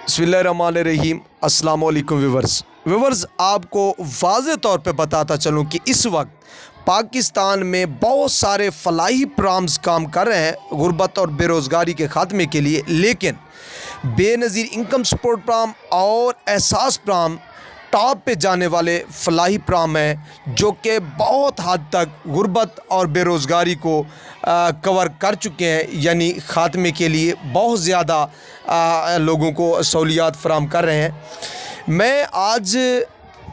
बिस्मिल्लाहिर्रहमानिर्रहीम। अस्सलाम वालेकुम व्यूवर्स, आपको वाज़ेह तौर पे बताता चलूँ कि इस वक्त पाकिस्तान में बहुत सारे फलाही प्रोग्राम्स काम कर रहे हैं गुर्बत और बेरोज़गारी के ख़ात्मे के लिए, लेकिन बेनज़ीर इनकम सपोर्ट प्रोग्राम और एहसास प्रोग्राम टॉप पे जाने वाले फलाही प्रोग्राम हैं जो कि बहुत हद तक गुर्बत और बेरोज़गारी को कवर कर चुके हैं, यानी ख़ात्मे के लिए बहुत ज़्यादा लोगों को सहूलियात फराहम कर रहे हैं। मैं आज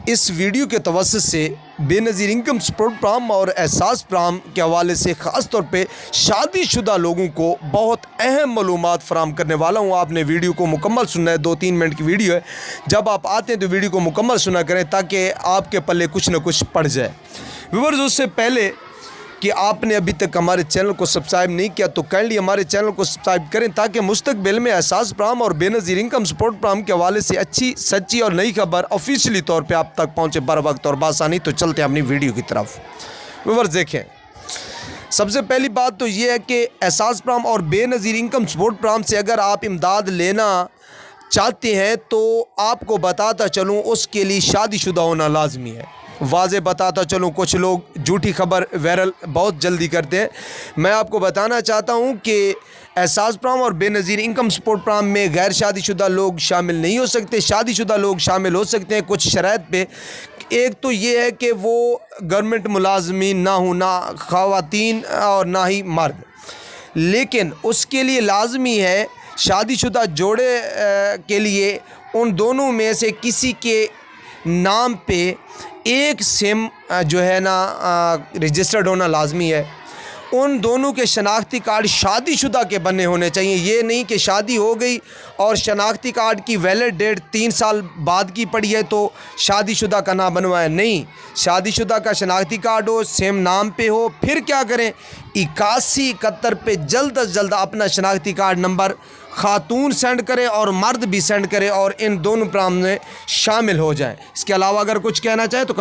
इस वीडियो के तवज्जुह से बेनज़ीर इनकम सपोर्ट प्रोग्राम और एहसास प्रोग्राम के हवाले से ख़ास तौर पे शादीशुदा लोगों को बहुत अहम मालूमात फराहम करने वाला हूँ। आपने वीडियो को मुकम्मल सुनना है, 2-3 मिनट की वीडियो है। जब आप आते हैं तो वीडियो को मुकम्मल सुना करें ताकि आपके पल्ले कुछ न कुछ पड़ जाए। व्यूअर्स, उससे पहले कि आपने अभी तक हमारे चैनल को सब्सक्राइब नहीं किया तो काइंडली हमारे चैनल को सब्सक्राइब करें ताकि मुस्तकबिल में एहसास प्रोग्राम और बेनज़ीर इनकम सपोर्ट प्रोग्राम के हवाले से अच्छी, सच्ची और नई खबर ऑफिशियली तौर पे आप तक पहुंचे बर वक्त और बासानी। तो चलते हैं अपनी वीडियो की तरफ। व्यूअर्स, देखें, सबसे पहली बात तो ये है कि एहसास प्रोग्राम और बेनज़ीर इनकम सपोर्ट प्रोग्राम से अगर आप इमदाद लेना चाहते हैं तो आपको बताता चलूँ उसके लिए शादीशुदा होना लाजमी है। वाज़े बताता चलूँ, कुछ लोग झूठी खबर वायरल बहुत जल्दी करते हैं। मैं आपको बताना चाहता हूँ कि एहसास प्रोग्राम और बेनज़ीर इनकम सपोर्ट प्रोग्राम में गैर शादीशुदा लोग शामिल नहीं हो सकते, शादीशुदा लोग शामिल हो सकते हैं कुछ शराइत पे। एक तो ये है कि वो गवर्नमेंट मुलाजमीन ना हो, ना ख़वातीन और ना ही मर्द, लेकिन उसके लिए लाजमी है शादीशुदा जोड़े के लिए उन दोनों में से किसी के नाम पे एक सिम जो है ना रजिस्टर्ड होना लाजमी है। उन दोनों के शनाख्ती कार्ड शादीशुदा के बने होने चाहिए। ये नहीं कि शादी हो गई और शनाख्ती कार्ड की वैलिड डेट 3 साल बाद की पड़ी है तो शादीशुदा का नाम बनवाएं। नहीं, शादीशुदा का शनाख्ती कार्ड हो, सेम नाम पे हो। फिर क्या करें, 8171 पे जल्द अज जल्द अपना शनाख्ती कार्ड नंबर खातून सेंड करें और मर्द भी सेंड करें और इन दोनों प्रोग्राम में शामिल हो जाएं। इसके अलावा अगर कुछ कहना चाहें तो